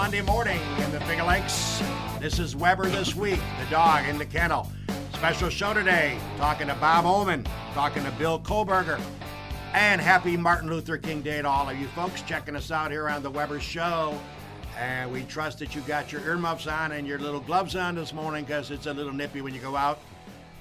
Monday morning in the Finger Lakes. This is Weber This Week, the dog in the kennel. Special show today, talking to Bob Ohmann, talking to Bill Kohlberger. And happy Martin Luther King Day to all of you folks checking us out here on the Weber Show. And we trust that you got your earmuffs on and your little gloves on this morning because it's a little nippy when you go out.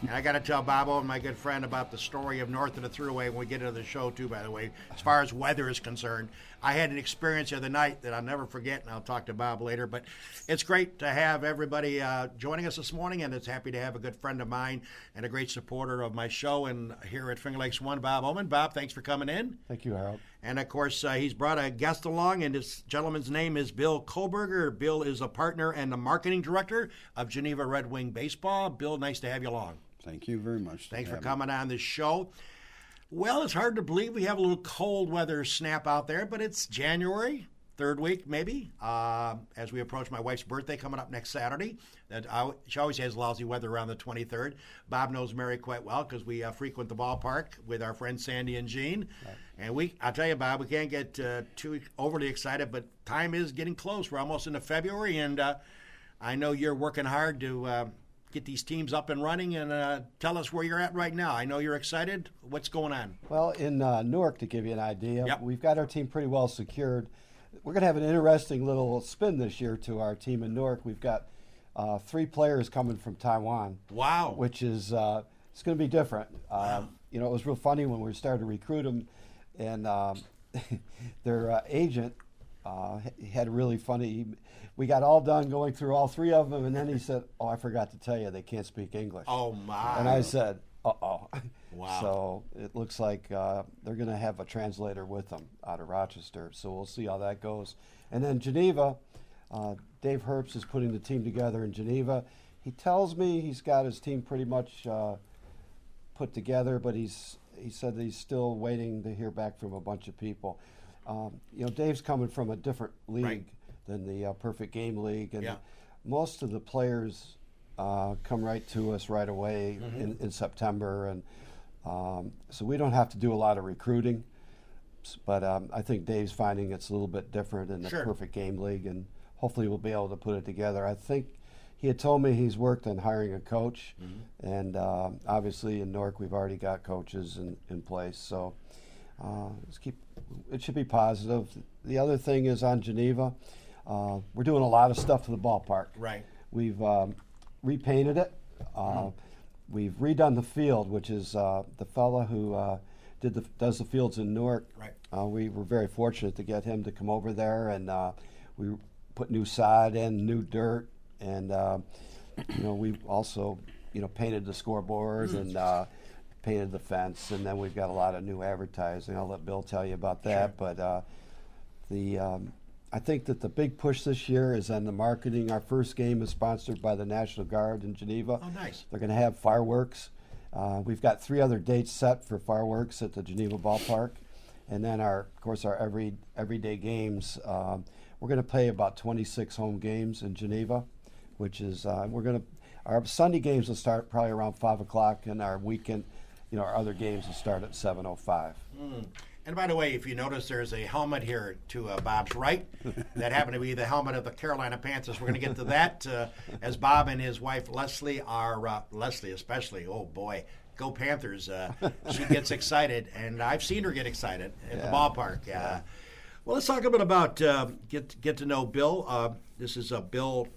And I got to tell Bob Ohmann, my good friend, about the story of North of the Thruway when we get into the show, too, by the way, as far as weather is concerned. I had an experience the other night that I'll never forget, and I'll talk to Bob later. But it's great to have everybody joining us this morning, and it's happy to have a good friend of mine and a great supporter of my show and here at Finger Lakes One, Bob Ohmann. Bob, thanks for coming in. Thank you, Harold. And, of course, he's brought a guest along, and this gentleman's name is Bill Kohlberger. Bill is a partner and the marketing director of Geneva Red Wing Baseball. Bill, nice to have you along. Thank you very much. Thanks for coming on this show. Well, it's hard to believe we have a little cold weather snap out there, but it's January, third week maybe, as we approach my wife's birthday coming up next Saturday. She always has lousy weather around the 23rd. Bob knows Mary quite well because we frequent the ballpark with our friends Sandy and Jean. Right. And I'll tell you, Bob, we can't get too overly excited, but time is getting close. We're almost into February, and I know you're working hard to get these teams up and running, and tell us where you're at right now. I know you're excited. What's going on? Well, in Newark, to give you an idea, Yep. We've got our team pretty well secured. We're going to have an interesting little spin this year to our team in Newark. We've got 3 players coming from Taiwan. Wow. Which is it's going to be different. Wow. It was real funny when we started to recruit them, and their agent had a really funny. We got all done going through all 3 of them, and then he said, "Oh, I forgot to tell you, they can't speak English." Oh, my. And I said, "Uh-oh." Wow. So it looks like they're going to have a translator with them out of Rochester. So we'll see how that goes. And then Geneva, Dave Herbst is putting the team together in Geneva. He tells me he's got his team pretty much put together, but he said he's still waiting to hear back from a bunch of people. Dave's coming from a different league. Right. Than the Perfect Game League, and Yeah. most of the players come right to us right away in September, and so we don't have to do a lot of recruiting. But I think Dave's finding it's a little bit different in the Sure. Perfect Game League, and hopefully we'll be able to put it together. I think he had told me he's worked on hiring a coach, and obviously in Newark we've already got coaches in place, so it should be positive. The other thing is on Geneva. We're doing a lot of stuff to the ballpark. Right. We've repainted it. We've redone the field, which is the fella who does the fields in Newark. Right. We were very fortunate to get him to come over there, and we put new sod in, new dirt, and we also painted the scoreboards and painted the fence, and then we've got a lot of new advertising. I'll let Bill tell you about that, Sure. but I think that the big push this year is on the marketing. Our first game is sponsored by the National Guard in Geneva. Oh, nice. They're going to have fireworks. We've got 3 other dates set for fireworks at the Geneva ballpark, and then our everyday games. We're going to play about 26 home games in Geneva, which is our Sunday games will start probably around 5 o'clock, and our weekend, our other games will start at 7:05. And by the way, if you notice, there's a helmet here to Bob's right. That happened to be the helmet of the Carolina Panthers. We're going to get to that as Bob and his wife Leslie are, Leslie especially, oh boy, go Panthers. She gets excited, and I've seen her get excited at the ballpark. Well, let's talk a bit about get to know Bill. This is Bill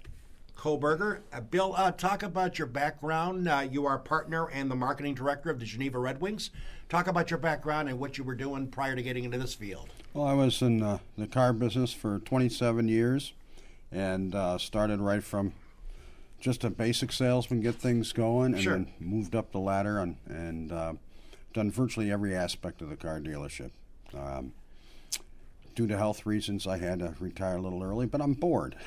Kohlberger. Bill, talk about your background. You are partner and the marketing director of the Geneva Red Wings. Talk about your background and what you were doing prior to getting into this field. Well, I was in the car business for 27 years and started right from just a basic salesman, get things going, and then moved up the ladder and done virtually every aspect of the car dealership. Due to health reasons, I had to retire a little early, but I'm bored.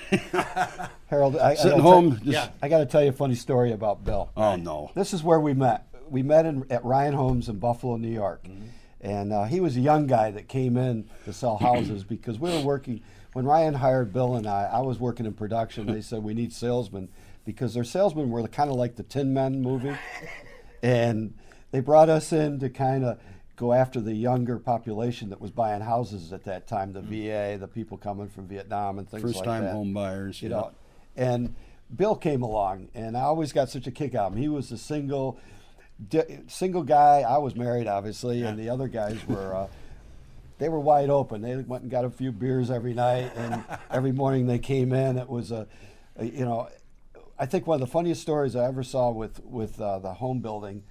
Harold, Sitting home. I got to tell you a funny story about Bill. Oh, no. This is where we met. We met at Ryan Homes in Buffalo, New York. And he was a young guy that came in to sell houses because we were working. When Ryan hired Bill and I was working in production. They said, we need salesmen because their salesmen were kind of like the Tin Men movie. And they brought us in to kind of go after the younger population that was buying houses at that time, the VA, the people coming from Vietnam and things like that. First-time home buyers, you know. And Bill came along, and I always got such a kick out of him. He was a single guy. I was married, obviously, and the other guys were they were wide open. They went and got a few beers every night, and every morning they came in. It was I think one of the funniest stories I ever saw with the home building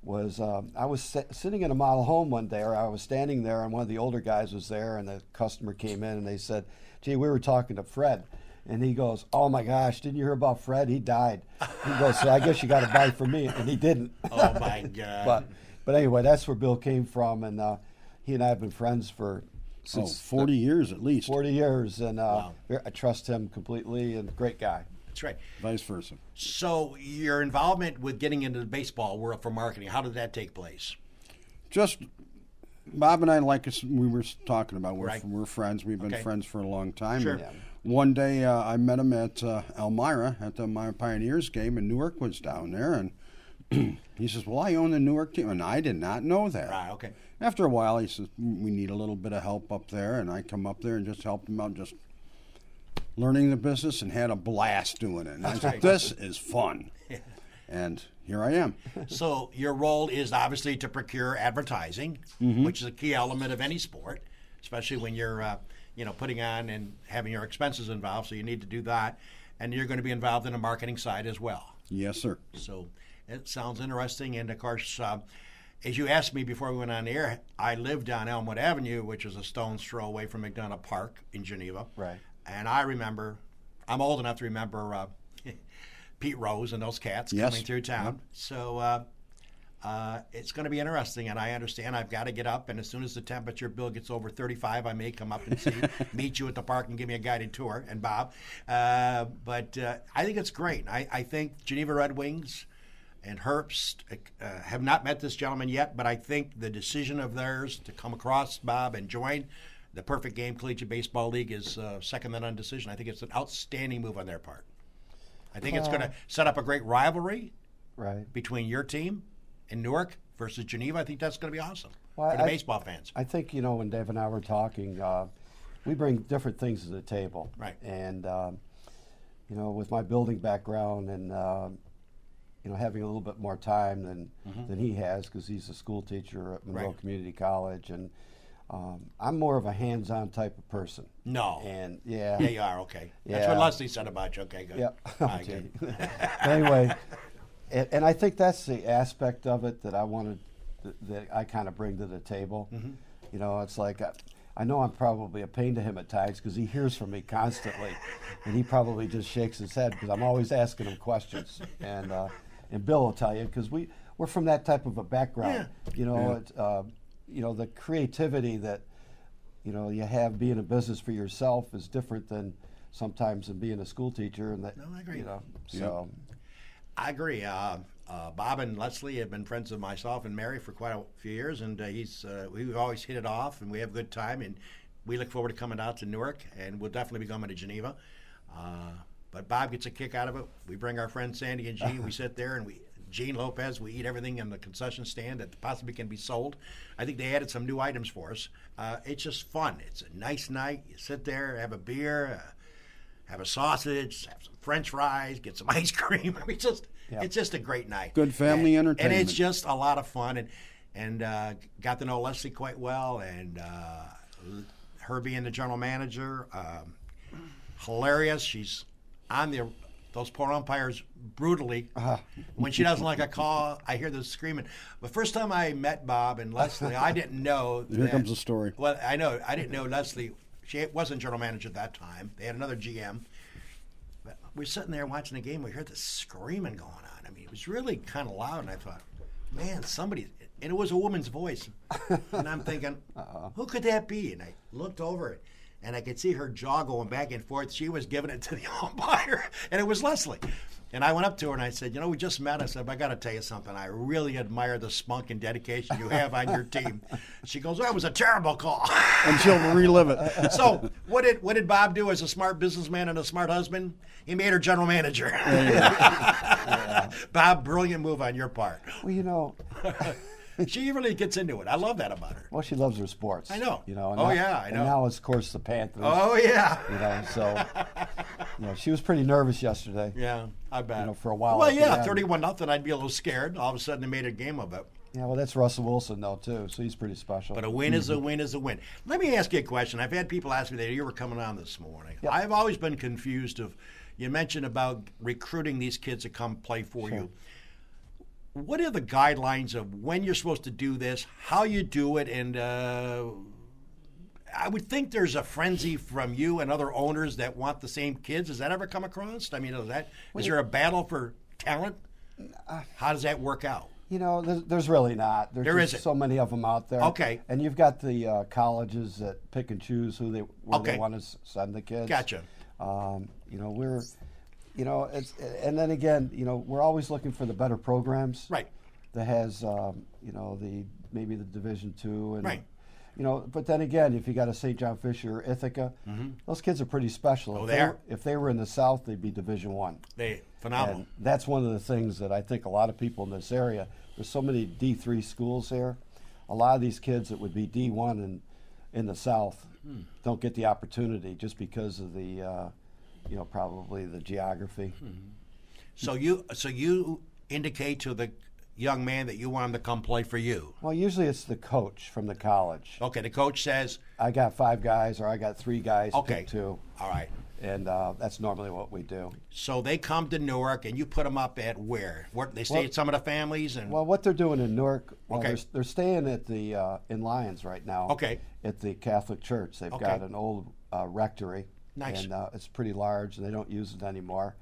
was I was sitting in a model home one day, or I was standing there, and one of the older guys was there, and the customer came in, and they said, "Gee, we were talking to Fred." And he goes, "Oh my gosh, didn't you hear about Fred? He died." He goes, "So I guess you got to buy from me," and he didn't. Oh my God! But anyway, that's where Bill came from, and he and I have been friends for since 40 years at least. 40 years, and Wow. I trust him completely, and great guy. That's right. Vice versa. So your involvement with getting into the baseball world for marketing, how did that take place? Just Bob and I, like we were talking about, we're, Right. we're friends. We've been Okay. friends for a long time. Sure. And Yeah. one day I met him at Elmira at the Elmira Pioneers game, and Newark was down there. And he says, "Well, I own the Newark team." And I did not know that. Right, okay. After a while, he says, "We need a little bit of help up there." And I come up there and just helped him out, just learning the business, and had a blast doing it. And I said, "This is fun." And here I am. So your role is obviously to procure advertising, which is a key element of any sport, especially when you're putting on and having your expenses involved. So you need to do that, and you're going to be involved in the marketing side as well. Yes, sir. So it sounds interesting. And of course, as you asked me before we went on the air, I lived on Elmwood Avenue, which is a stone's throw away from McDonough Park in Geneva. Right. And I remember, I'm old enough to remember Pete Rose and those cats Yes. coming through town. Yep. So it's going to be interesting, and I understand I've got to get up, and as soon as the temperature, Bill, gets over 35, I may come up and meet you at the park and give me a guided tour, and Bob. But I think it's great. I think Geneva Red Wings and Herbst have not met this gentleman yet, but I think the decision of theirs to come across, Bob, and join the Perfect Game Collegiate Baseball League is second to none decision. I think it's an outstanding move on their part. I think it's going to set up a great rivalry Right. between your team in Newark versus Geneva. I think that's going to be awesome Well, for the I- baseball fans. I think, when Dave and I were talking, we bring different things to the table. Right. And, with my building background and, having a little bit more time than he has, because he's a school teacher at Monroe Right. Community College. And I'm more of a hands-on type of person. No. And, yeah. Yeah, you are. Okay. That's Yeah. what Leslie said about you. Okay, good. Yep. All right, good. Anyway, and I think that's the aspect of it that I wanted, that I kind of bring to the table. It's like I know I'm probably a pain to him at times because he hears from me constantly, and he probably just shakes his head because I'm always asking him questions. And Bill will tell you, because we're from that type of a background. It's, the creativity that you have being a business for yourself is different than sometimes than being a school teacher. And that, No, I agree. So. I agree. Bob and Leslie have been friends of myself and Mary for quite a few years, and we've always hit it off, and we have a good time, and we look forward to coming out to Newark, and we'll definitely be coming to Geneva. But Bob gets a kick out of it. We bring our friend Sandy and Gene. We sit there, and Gene Lopez, we eat everything in the concession stand that possibly can be sold. I think they added some new items for us. It's just fun. It's a nice night. You sit there, have a beer, have a sausage, have some French fries, get some ice cream. I mean, it's just a great night. Good family and entertainment. it's just a lot of fun. And got to know Leslie quite well, and her being the general manager, hilarious. She's on those poor umpires brutally. When she doesn't like a call, I hear this screaming. The first time I met Bob and Leslie, I didn't know. Here comes the story. Well, I know. I didn't know Leslie. She wasn't general manager at that time. They had another GM. But we're sitting there watching the game. We heard this screaming going on. I mean, it was really kind of loud, and I thought, man, somebody. And it was a woman's voice. And I'm thinking, who could that be? And I looked over it, and I could see her jaw going back and forth. She was giving it to the umpire, and it was Leslie. And I went up to her and I said, we just met. I said, I got to tell you something. I really admire the spunk and dedication you have on your team. She goes, that was a terrible call. And she'll relive it. So what did Bob do as a smart businessman and a smart husband? He made her general manager. Bob, brilliant move on your part. Well, She really gets into it. I love that about her. Well, she loves her sports. I know. And Oh, yeah, I know. And now it's, of course, the Panthers. Oh, yeah. So she was pretty nervous yesterday. Yeah, I bet. For a while. Well, yeah, 31-0. I'd be a little scared. All of a sudden, they made a game of it. Yeah, well, that's Russell Wilson, though, too, so he's pretty special. But a win is a win is a win. Let me ask you a question. I've had people ask me that you were coming on this morning. Yep. I've always been confused you mentioned about recruiting these kids to come play for you. What are the guidelines of when you're supposed to do this, how you do it, and I would think there's a frenzy from you and other owners that want the same kids. Has that ever come across? I mean, is there a battle for talent? How does that work out? There's really not. There just isn't. so many of them out there. Okay. And you've got the colleges that pick and choose where they want to send the kids. Gotcha. And then again, we're always looking for the better programs. Right. That has, maybe the Division II. And, right. But then again, if you got a St. John Fisher or Ithaca, those kids are pretty special. Oh, they are. If they were in the South, they'd be Division I. Phenomenal. And that's one of the things that I think a lot of people in this area, there's so many D3 schools here. A lot of these kids that would be D1 in the South don't get the opportunity just because of the, probably the geography. So you indicate to the young man that you want him to come play for you. Well, usually it's the coach from the college. Okay, the coach says, I got 5 guys or I got 3 guys, pick 2. All right. And that's normally what we do. So they come to Newark, and you put them up at where? They stay at some of the families? Well, what they're doing in Newark, okay. they're staying at the in Lyons right now. Okay. At the Catholic Church. They've got an old rectory. Nice. And it's pretty large, and they don't use it anymore.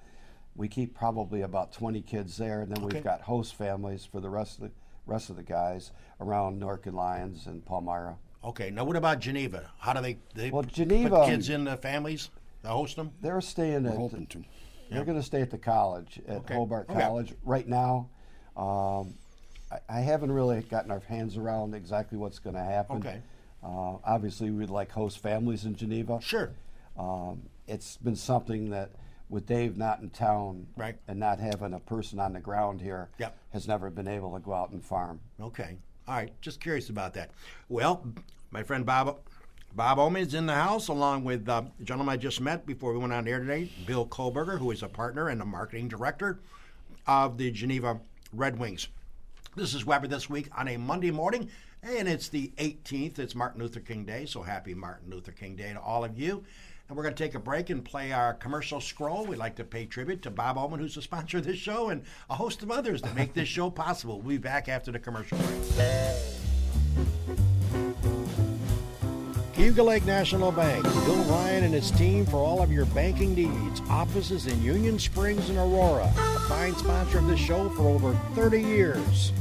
We keep probably about 20 kids there, and then we've got host families for the rest of the guys around Newark and Lyons and Palmyra. Okay. Now, what about Geneva? How do they Geneva, put kids in the families to host them? They're staying at. They're going to stay at the college at Hobart College right now. I haven't really gotten our hands around exactly what's going to happen. Okay. Obviously, we'd like host families in Geneva. Sure. It's been something that, with Dave not in town right. and not having a person on the ground here, yep. has never been able to go out and farm. Okay. All right. Just curious about that. Well, my friend Bob Ohmann is in the house, along with the gentleman I just met before we went on air today, Bill Kohlberger, who is a partner and a marketing director of the Geneva Red Wings. This is Weber This Week on a Monday morning, and it's the 18th. It's Martin Luther King Day, so happy Martin Luther King Day to all of you. And we're going to take a break and play our commercial scroll. We'd like to pay tribute to Bob Ohmann, who's the sponsor of this show, and a host of others that make this show possible. We'll be back after the commercial break. Cayuga Lake National Bank. Bill Ryan and his team for all of your banking needs. Offices in Union Springs and Aurora. A fine sponsor of this show for over 30 years.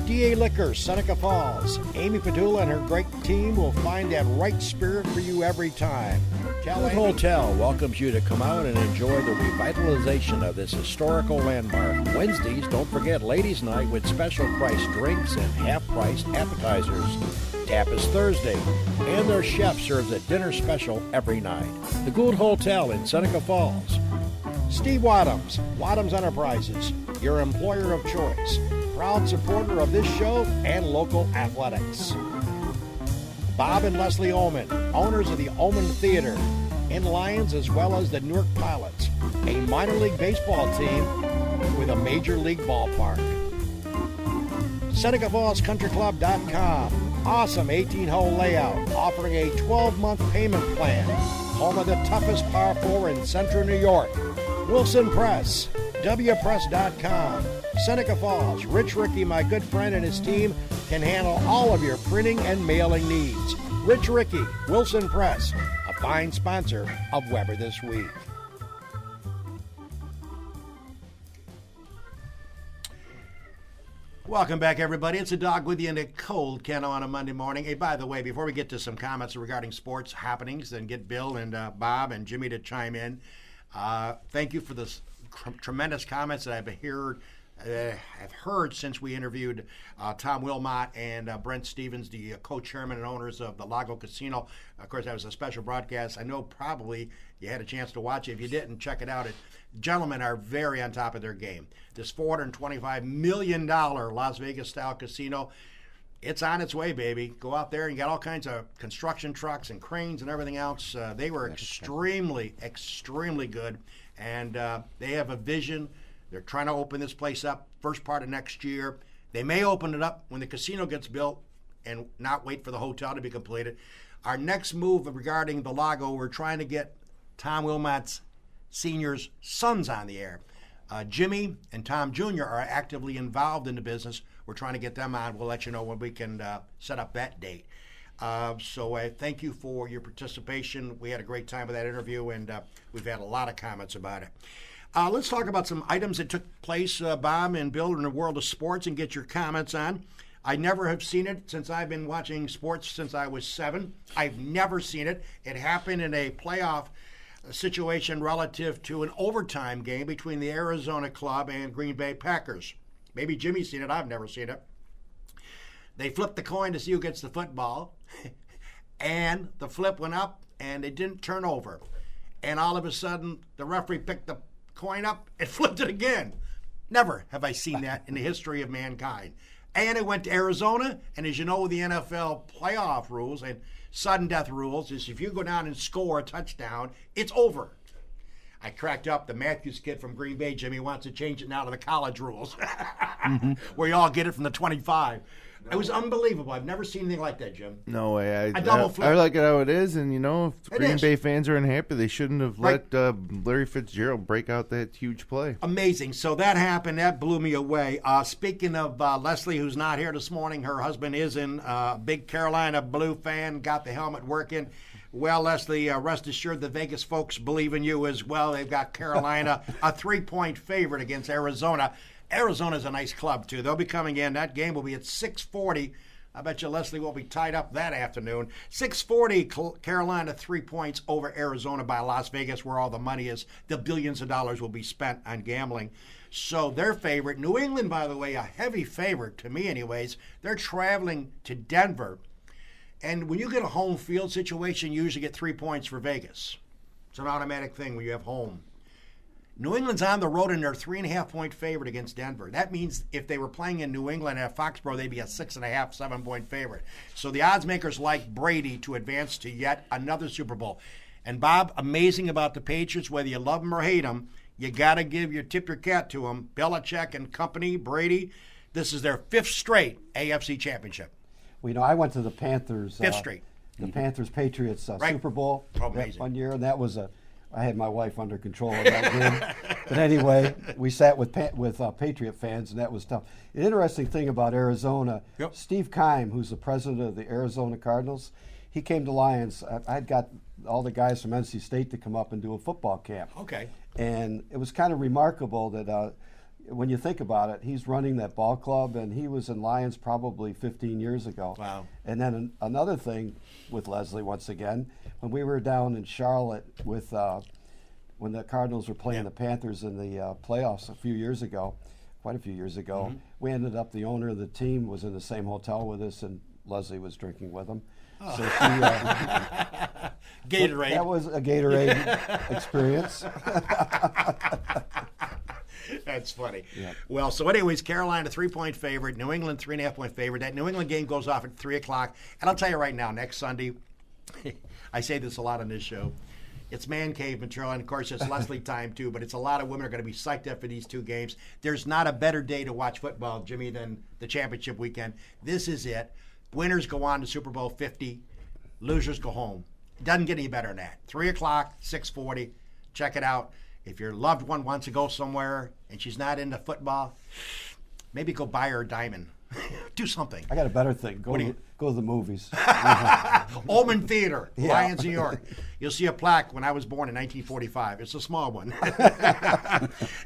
DA Liquors, Seneca Falls. Amy Padula and her great team will find that right spirit for you every time. The Hotel welcomes you to come out and enjoy the revitalization of this historical landmark. Wednesdays, don't forget Ladies' Night with special price drinks and half-priced appetizers. Tap is Thursday, and their chef serves a dinner special every night. The Gould Hotel in Seneca Falls. Steve Wadhams, Wadhams Enterprises, your employer of choice. Proud supporter of this show and local athletics. Bob and Leslie Ohmann, owners of the Ohmann Theater in Lyons, as well as the Newark Pilots, a minor league baseball team with a major league ballpark. SenecaFallsCountryClub.com, awesome 18-hole layout, offering a 12-month payment plan. Home of the toughest par 4 in Central New York. Wilson Press, WPress.com. Seneca Falls, Rich Ricky, my good friend, and his team can handle all of your printing and mailing needs. Rich Ricky, Wilson Press, a fine sponsor of Weber This Week. Welcome back, everybody. It's a dog with you in a cold kennel on a Monday morning. Hey, by the way, before we get to some comments regarding sports happenings, then get Bill and Bob and Jimmy to chime in. Thank you for the tremendous comments that I've heard since we interviewed Tom Wilmot and Brent Stevens, the co-chairman and owners of the Lago Casino. Of course, that was a special broadcast. I know probably you had a chance to watch it. If you didn't, check it out. Gentlemen are very on top of their game. This $425 million Las Vegas-style casino, It's on its way, baby. Go out there and get all kinds of construction trucks and cranes and everything else. They were extremely, extremely good, and they have a vision. They're trying to open this place up first part of next year. They may open it up when the casino gets built and not wait for the hotel to be completed. Our next move regarding the Lago, we're trying to get Tom Wilmot's Sr.'s sons on the air. Jimmy and Tom Jr. are actively involved in the business. We're trying to get them on. We'll let you know when we can set up that date. So I thank you for your participation. We had a great time with that interview, and we've had a lot of comments about it. Let's talk about some items that took place, Bob and Bill, in the world of sports, and get your comments on. I never have seen it since I've been watching sports since I was 7. I've never seen it. It happened in a playoff situation relative to an overtime game between the Arizona club and Green Bay Packers. Maybe Jimmy's seen it. I've never seen it. They flipped the coin to see who gets the football, and the flip went up, and it didn't turn over. And all of a sudden, the referee picked the coin up and flipped it again. Never have I seen that in the history of mankind. And it went to Arizona, and as you know, the NFL playoff rules and sudden death rules is if you go down and score a touchdown, it's over. I cracked up. The Matthews kid from Green Bay, Jimmy, wants to change it now to the college rules, where you all get it from the 25. It was unbelievable. I've never seen anything like that, Jim. No way. A double flip. I like it how it is, and if It Green is. Bay fans are unhappy, they shouldn't have Right. let Larry Fitzgerald break out that huge play. Amazing. So that happened. That blew me away. Speaking of Leslie, who's not here this morning, her husband is in. Big Carolina Blue fan, got the helmet working. Well, Leslie, rest assured the Vegas folks believe in you as well. They've got Carolina a 3-point favorite against Arizona. Arizona's a nice club, too. They'll be coming in. That game will be at 6:40. I bet you Leslie will be tied up that afternoon. 6:40, Carolina 3 points over Arizona by Las Vegas, where all the money is. The billions of dollars will be spent on gambling. So their favorite. New England, by the way, a heavy favorite, to me anyways. They're traveling to Denver. And when you get a home field situation, you usually get 3 points for Vegas. It's an automatic thing when you have home. New England's on the road, and they're 3.5-point favorite against Denver. That means if they were playing in New England at Foxborough, they'd be a 6.5, 7-point favorite. So the odds makers like Brady to advance to yet another Super Bowl. And Bob, amazing about the Patriots, whether you love them or hate them, you got to tip your cap to them. Belichick and company, Brady, this is their 5th straight AFC championship. Well, I went to the Panthers. 5th straight. The Panthers-Patriots Right. Super Bowl Amazing. that one year, and that was I had my wife under control of that game. But anyway, we sat with Patriot fans, and that was tough. An interesting thing about Arizona, Yep. Steve Keim, who's the president of the Arizona Cardinals, he came to Lions. I'd got all the guys from NC State to come up and do a football camp. Okay. And it was kind of remarkable that when you think about it, he's running that ball club, and he was in Lions probably 15 years ago. Wow. And then another thing with Leslie, once again, when we were down in Charlotte with when the Cardinals were playing the Panthers in the playoffs quite a few years ago, we ended up, the owner of the team was in the same hotel with us, and Leslie was drinking with him. So she, Gatorade. that was a Gatorade experience. That's funny. Yeah. Well, so anyways, Carolina 3-point favorite, New England 3.5-point favorite. That New England game goes off at 3 o'clock. And I'll tell you right now, next Sunday, I say this a lot on this show, it's man cave material, and of course it's Leslie time too, but it's a lot of women are going to be psyched up for these 2 games. There's not a better day to watch football, Jimmy, than the championship weekend. This is it. Winners go on to Super Bowl 50. Losers go home. It doesn't get any better than that. 3 o'clock, 6:40. Check it out. If your loved one wants to go somewhere and she's not into football, maybe go buy her a diamond. Do something. I got a better thing. Go What do to you- go to the movies. Ohmann Theater, Yeah. Lions, New York. You'll see a plaque when I was born in 1945. It's a small one.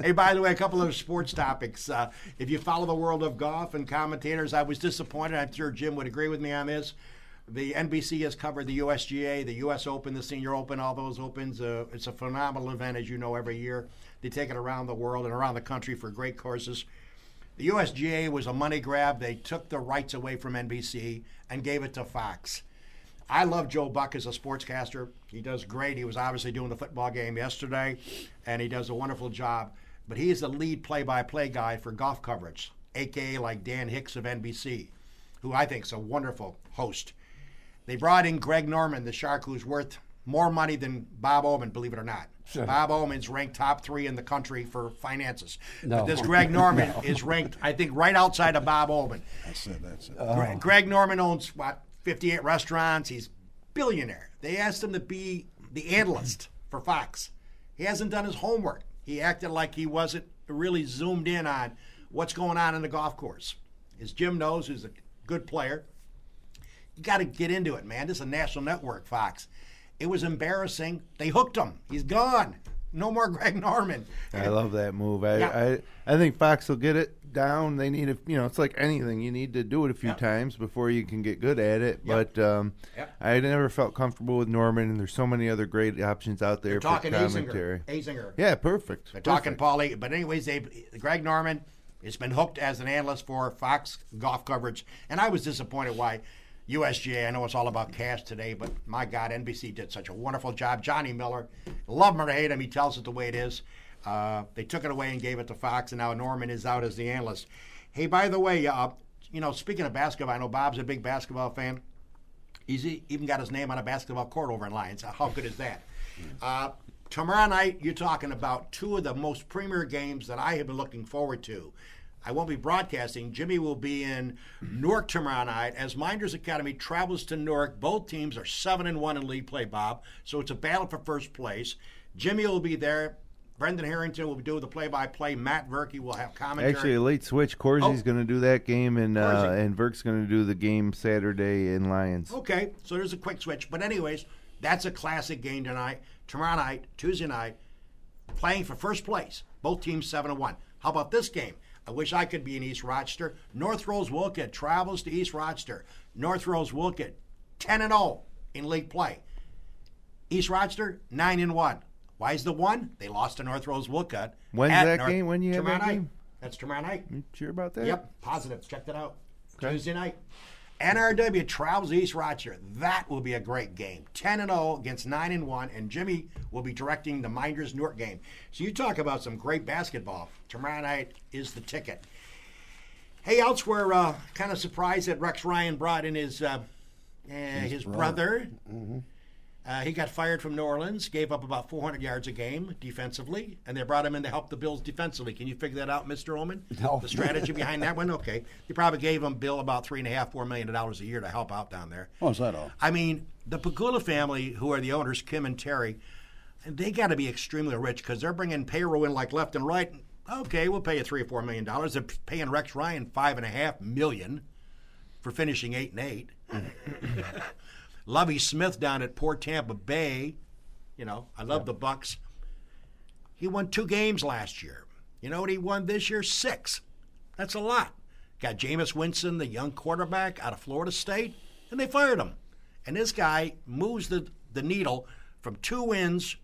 Hey, by the way, a couple of sports topics. If you follow the world of golf and commentators, I was disappointed. I'm sure Jim would agree with me on this. The NBC has covered the USGA, the U.S. Open, the Senior Open, all those Opens. It's a phenomenal event, as you know, every year. They take it around the world and around the country for great courses. The USGA was a money grab. They took the rights away from NBC and gave it to Fox. I love Joe Buck as a sportscaster. He does great. He was obviously doing the football game yesterday, and he does a wonderful job. But he is the lead play-by-play guy for golf coverage, a.k.a. like Dan Hicks of NBC. who I think is a wonderful host. They brought in Greg Norman, the Shark, who's worth more money than Bob Ohmann, believe it or not. Sure. Bob Ohmann's ranked top 3 in the country for finances. No. But this Greg Norman is ranked, I think, right outside of Bob Ohmann. That's it. Greg Norman owns, 58 restaurants. He's billionaire. They asked him to be the analyst for Fox. He hasn't done his homework. He acted like he wasn't really zoomed in on what's going on in the golf course. As Jim knows, who's a good player, you got to get into it, man. This is a national network, Fox. It was embarrassing. They hooked him. He's gone. No more Greg Norman. I love that move. Yeah. I think Fox will get it down. They need it's like anything. You need to do it a few times before you can get good at it. Yep. But I never felt comfortable with Norman, and there's so many other great options out there They're for talking commentary. Azinger. Yeah, perfect. They're talking Paulie. But anyways, Greg Norman has been hooked as an analyst for Fox golf coverage. And I was disappointed why USGA, I know it's all about cash today, but my God, NBC did such a wonderful job. Johnny Miller, love him or hate him, he tells it the way it is. They took it away and gave it to Fox, and now Norman is out as the analyst. Hey, by the way, speaking of basketball, I know Bob's a big basketball fan. He's even got his name on a basketball court over in Lions. How good is that? Tomorrow night, you're talking about 2 of the most premier games that I have been looking forward to. I won't be broadcasting. Jimmy will be in Newark tomorrow night as Minders Academy travels to Newark. Both teams are 7-1 in league play, Bob. So it's a battle for first place. Jimmy will be there. Brendan Harrington will be doing the play-by-play. Matt Verkey will have commentary. Actually, a late switch. Corsi's going to do that game, and Verk's going to do the game Saturday in Lions. Okay, so there's a quick switch. But anyways, that's a classic game tonight. Tomorrow night, Tuesday night, playing for first place. Both teams 7-1. How about this game? I wish I could be in East Rochester. North Rose-Wolcott travels to East Rochester. North Rose-Wolcott, 10-0 in league play. East Rochester, 9-1. Why is the 1? They lost to North Rose-Wolcott. When's that game? When you have tomorrow that night. game? That's tomorrow night. You sure about that? Yep, positive. Checked it out. Okay. Tuesday night. NRW travels to East Rochester. That will be a great game. 10-0 against 9-1, and Jimmy will be directing the Minders Newark game. So you talk about some great basketball. Tomorrow night is the ticket. Hey, elsewhere, kind of surprised that Rex Ryan brought in his brother. Mm-hmm. He got fired from New Orleans, gave up about 400 yards a game defensively, and they brought him in to help the Bills defensively. Can you figure that out, Mr. Ohmann? No. The strategy behind that one? Okay. They probably gave him, Bill, about $3.5–4 million a year to help out down there. Oh, is that all? I mean, the Pagula family, who are the owners, Kim and Terry, they got to be extremely rich because they're bringing payroll in like left and right. Okay, we'll pay you $3 or $4 million. They're paying Rex Ryan $5.5 million for finishing 8-8. Lovie Smith down at Port Tampa Bay. I love the Bucks. He won 2 games last year. You know what he won this year? 6. That's a lot. Got Jameis Winston, the young quarterback out of Florida State, and they fired him. And this guy moves the needle from 2 wins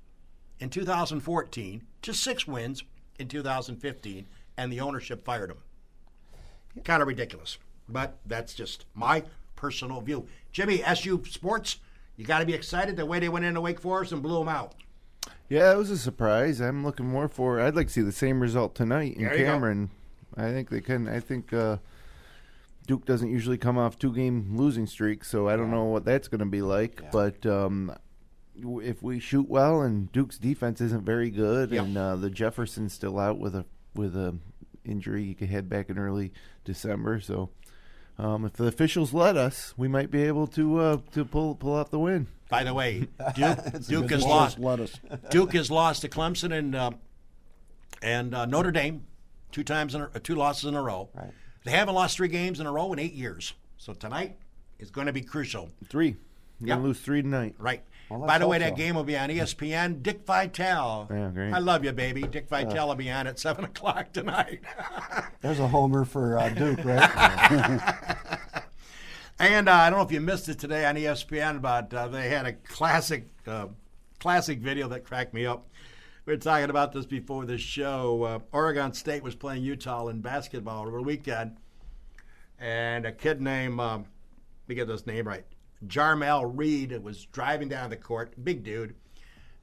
in 2014 to 6 wins in 2015, and the ownership fired him. Kind of ridiculous, but that's just my personal view. Jimmy, SU Sports, you got to be excited the way they went into Wake Forest and blew them out. Yeah, it was a surprise. I'm looking more for. I'd like to see the same result tonight in There you go. Cameron. I think they can. I think Duke doesn't usually come off 2-game losing streaks, so I don't know what that's going to be like. Yeah. But if we shoot well and Duke's defense isn't very good, Yep. and the Jefferson's still out with a injury, he could head back in early December. So if the officials let us, we might be able to pull out the win. By the way, Duke has Just lost. let us. Duke has lost to Clemson and Notre Dame 2 losses in a row. Right. They haven't lost 3 games in a row in 8 years. So tonight is going to be crucial. 3. You're Yep. going to lose 3 tonight. Right. Well, let's By the way, hope that so. game will be on ESPN. Dick Vitale. Yeah, great. I love you, baby. Dick Vitale will be on at 7 o'clock tonight. There's a homer for Duke, right? And I don't know if you missed it today on ESPN, but they had a classic video that cracked me up. We were talking about this before the show. Oregon State was playing Utah in basketball over the weekend, and a kid named, let me get this name right, Jarmel Reed was driving down the court, big dude,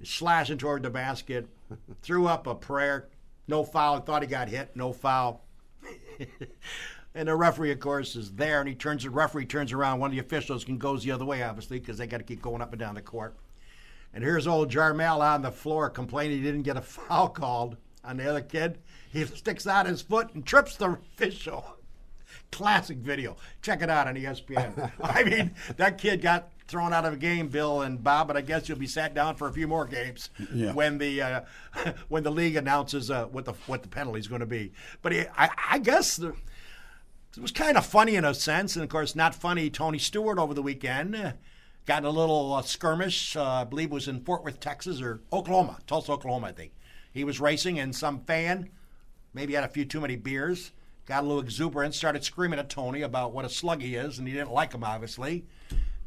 slashing toward the basket, threw up a prayer, no foul, thought he got hit, no foul. And the referee, of course, is there, and the referee turns around. One of the officials goes the other way, obviously, because they got to keep going up and down the court. And here's old Jarmel on the floor complaining he didn't get a foul called on the other kid. He sticks out his foot and trips the official. Classic video. Check it out on ESPN. I mean, that kid got thrown out of a game, Bill and Bob, but I guess you'll be sat down for a few more games when the league announces what the penalty is going to be. But I guess it was kind of funny in a sense, and of course not funny. Tony Stewart over the weekend got in a little skirmish. I believe it was in Fort Worth, Texas, or Oklahoma, Tulsa, Oklahoma, I think. He was racing, and some fan maybe had a few too many beers, got a little exuberant, started screaming at Tony about what a slug he is, and he didn't like him, obviously.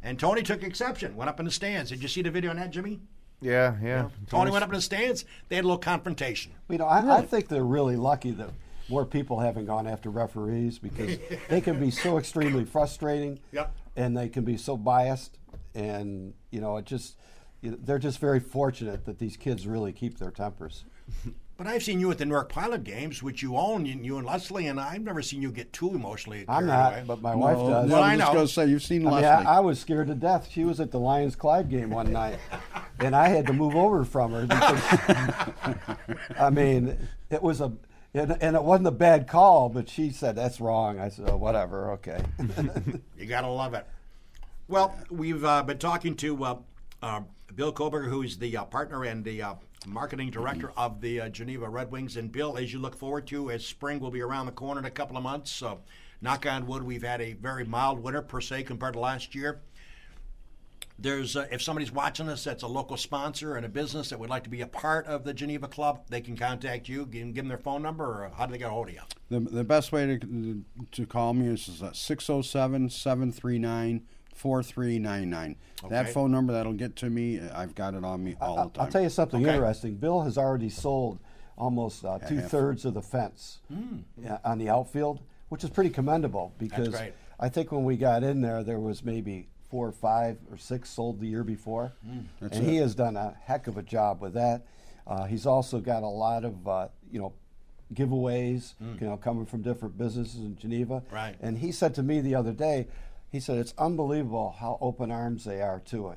And Tony took exception, went up in the stands. Did you see the video on that, Jimmy? Yeah. You know, Tony went up in the stands. They had a little confrontation. You know, I think they're really lucky that more people haven't gone after referees because they can be so extremely frustrating, and they can be so biased, and you know, they're just very fortunate that these kids really keep their tempers. But I've seen you at the Newark Pilot games, which you own, you and Leslie, and I've never seen you get too emotionally. I'm not, away. but my wife does. Well, I'm just going to say, you've seen Leslie. I was scared to death. She was at the Lions-Clyde game one night, and I had to move over from her because, I mean, it was and it wasn't a bad call, but she said, that's wrong. I said, oh, whatever, okay. You got to love it. Well, we've been talking to Bill Kohlberger, who's the partner and the marketing director of the Geneva Red Wings. And Bill, as you look forward to, as spring will be around the corner in a couple of months, so knock on wood, we've had a very mild winter per se compared to last year. There's if somebody's watching us that's a local sponsor and a business that would like to be a part of the Geneva Club, they can contact you, give them their phone number, or how do they get a hold of you? The best way to call me is 607-739-4399. Okay. That phone number, that'll get to me. I've got it on me all the time. I'll tell you something interesting. Bill has already sold almost 2/3 of the fence on the outfield, which is pretty commendable because I think when we got in there was maybe 4 or 5 or 6 sold the year before. And he has done a heck of a job with that. He's also got a lot of giveaways coming from different businesses in Geneva. Right. And he said to me the other day, he said, it's unbelievable how open arms they are to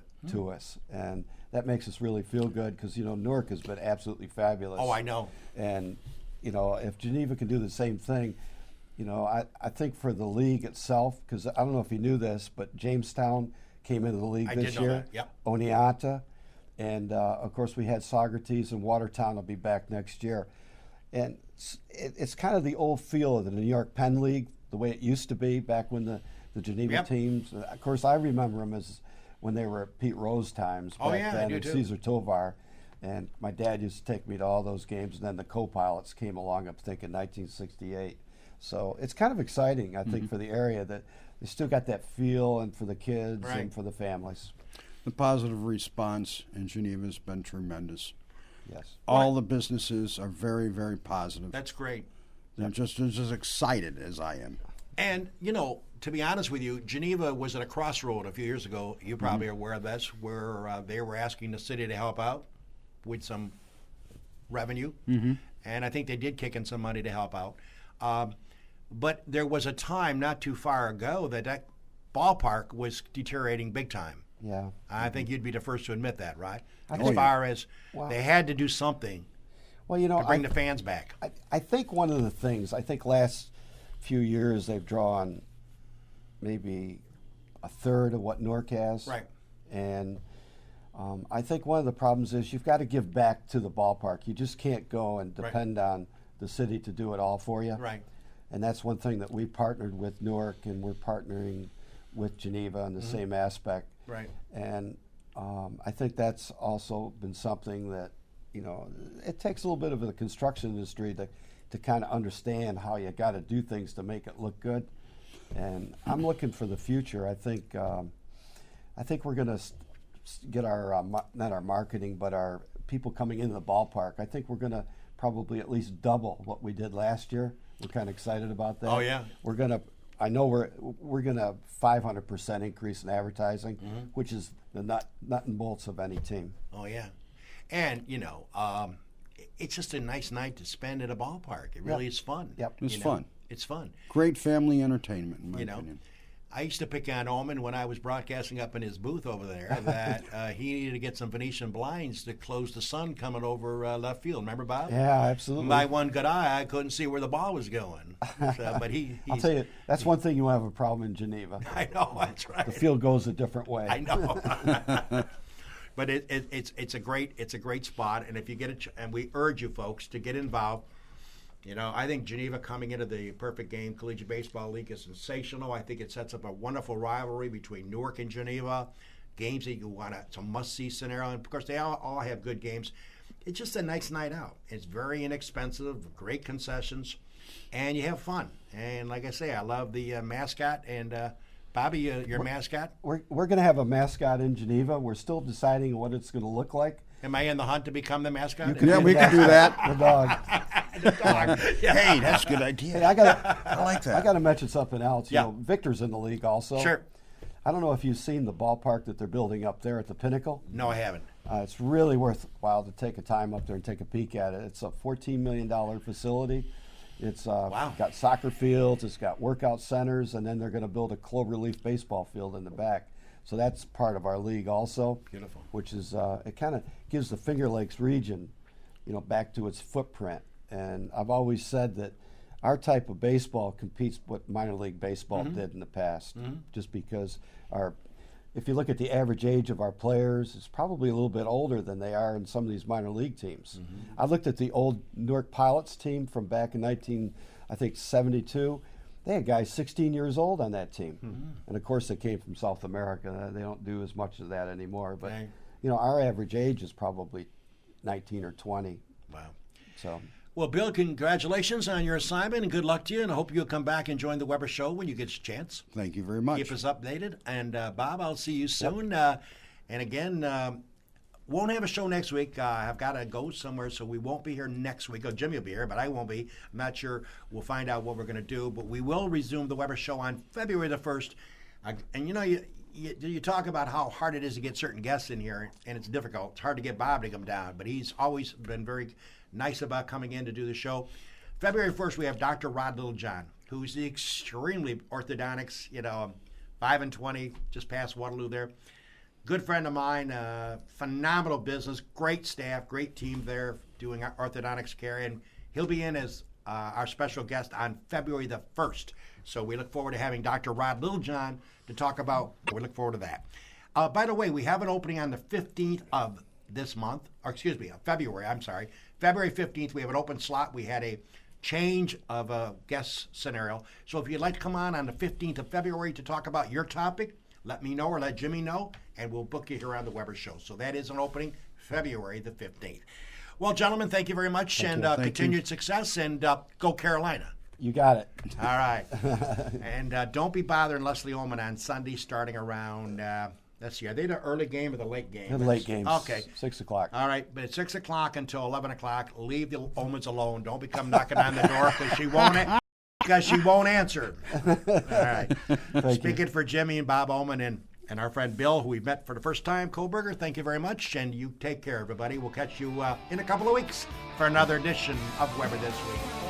us. And that makes us really feel good because, Newark has been absolutely fabulous. Oh, I know. And, if Geneva can do the same thing, I think for the league itself, because I don't know if you knew this, but Jamestown came into the league this year. I did know that, yep. Oneonta. And, of course, we had Saugerties, and Watertown will be back next year. And it's kind of the old feel of the New York Penn League, the way it used to be back when the Geneva teams. Of course, I remember them as when they were at Pete Rose times back then, and Cesar Tovar. And my dad used to take me to all those games, and then the co-pilots came along, I'm thinking 1968. So it's kind of exciting, I think, for the area that they still got that feel, and for the kids and for the families. The positive response in Geneva has been tremendous. Yes. All the businesses are very, very positive. That's great. They're just as excited as I am. And, to be honest with you, Geneva was at a crossroad a few years ago. You probably are aware of this, where they were asking the city to help out with some revenue. And I think they did kick in some money to help out. But there was a time not too far ago that ballpark was deteriorating big time. Yeah. I think you'd be the first to admit that, right? As think- far as they had to do something Well, to bring the fans back. I think one of the things, last few years they've drawn maybe a third of what Newark has. Right. And I think one of the problems is you've got to give back to the ballpark. You just can't go and depend on the city to do it all for you. Right. And that's one thing that we partnered with Newark, and we're partnering with Geneva in the same aspect. Right. And I think that's also been something that, it takes a little bit of the construction industry to kind of understand how you got to do things to make it look good. And I'm looking for the future. I think we're going to get our not our marketing, but our people coming into the ballpark. I think we're going to probably at least double what we did last year. We're kind of excited about that. Oh, yeah. We're going to. I know we're going to 500% increase in advertising, which is the nut and bolts of any team. Oh, yeah. And, it's just a nice night to spend at a ballpark. It really is fun. Yep. It's fun. It's fun. Great family entertainment, in my You know, opinion. I used to pick on Ohmann when I was broadcasting up in his booth over there that he needed to get some Venetian blinds to close the sun coming over left field. Remember, Bob? Yeah, absolutely. My one good eye, I couldn't see where the ball was going. So, but I'll tell you, that's one thing you won't have a problem in Geneva. I know, that's right. The field goes a different way. I know. But it's a great spot, and if you get it, and we urge you folks to get involved. You know, I think Geneva coming into the Perfect Game Collegiate Baseball League is sensational. I think it sets up a wonderful rivalry between Newark and Geneva. Games that you want to, it's a must-see scenario. And of course, they all have good games. It's just a nice night out. It's very inexpensive, great concessions, and you have fun. And like I say, I love the mascot. And Bobby, your mascot? We're going to have a mascot in Geneva. We're still deciding what it's going to look like. Am I in the hunt to become the mascot? Yeah, we can do that. The dog. The dog. Yeah. Hey, that's a good idea. Hey, I like that. I got to mention something else. Yeah. You know, Victor's in the league also. Sure. I don't know if you've seen the ballpark that they're building up there at the Pinnacle. No, I haven't. It's really worthwhile to take a time up there and take a peek at it. It's a $14 million facility. It's got soccer fields, it's got workout centers, and then they're going to build a cloverleaf baseball field in the back. So that's part of our league also. Beautiful. Which is, it kind of gives the Finger Lakes region, you know, back to its footprint. And I've always said that our type of baseball competes with what minor league baseball did in the past, just because if you look at the average age of our players, it's probably a little bit older than they are in some of these minor league teams. I looked at the old Newark Pilots team from back in 1972. They had guys 16 years old on that team. And of course, they came from South America. They don't do as much of that anymore. But, Right. you know, our average age is probably 19 or 20. Wow. So, Well, Bill, congratulations on your assignment, and good luck to you. And I hope you'll come back and join the Weber Show when you get a chance. Thank you very much. Keep us updated. And Bob, I'll see you soon. And again, won't have a show next week. I've got to go somewhere, so we won't be here next week. Oh, Jimmy will be here, but I won't be. I'm not sure. We'll find out what we're going to do. But we will resume the Weber Show on February the 1st. And, you know, you talk about how hard it is to get certain guests in here, and it's difficult. It's hard to get Bob to come down, but he's always been very nice about coming in to do the show. February 1st, we have Dr. Rod Littlejohn, who's the extremely orthodontics, 5-20, just past Waterloo there. Good friend of mine, phenomenal business, great staff, great team there doing orthodontics care, and he'll be in as our special guest on February the 1st. So we look forward to having Dr. Rod Littlejohn to talk about. We look forward to that. By the way, we have an opening on the 15th of this month, or excuse me, February, I'm sorry. February 15th, we have an open slot. We had a change of a guest scenario. So if you'd like to come on the 15th of February to talk about your topic, let me know or let Jimmy know, and we'll book you here on the Weber Show. So that is an opening February the 15th. Well, gentlemen, thank you very much, and continued success, and go Carolina. you got it. All right. And don't be bothering Leslie Ohmann on Sunday starting around, let's see, are they the early game or the late game? The late games. Okay. 6 o'clock. All right, but at 6 o'clock until 11 o'clock, leave the Ohmanns alone. Don't be come knocking on the door because she won't answer. All right. Speaking for Jimmy and Bob Ohmann and our friend Bill, who we met for the first time, Kohlberger, thank you very much, and you take care, everybody. We'll catch you in a couple of weeks for another edition of Weber This Week.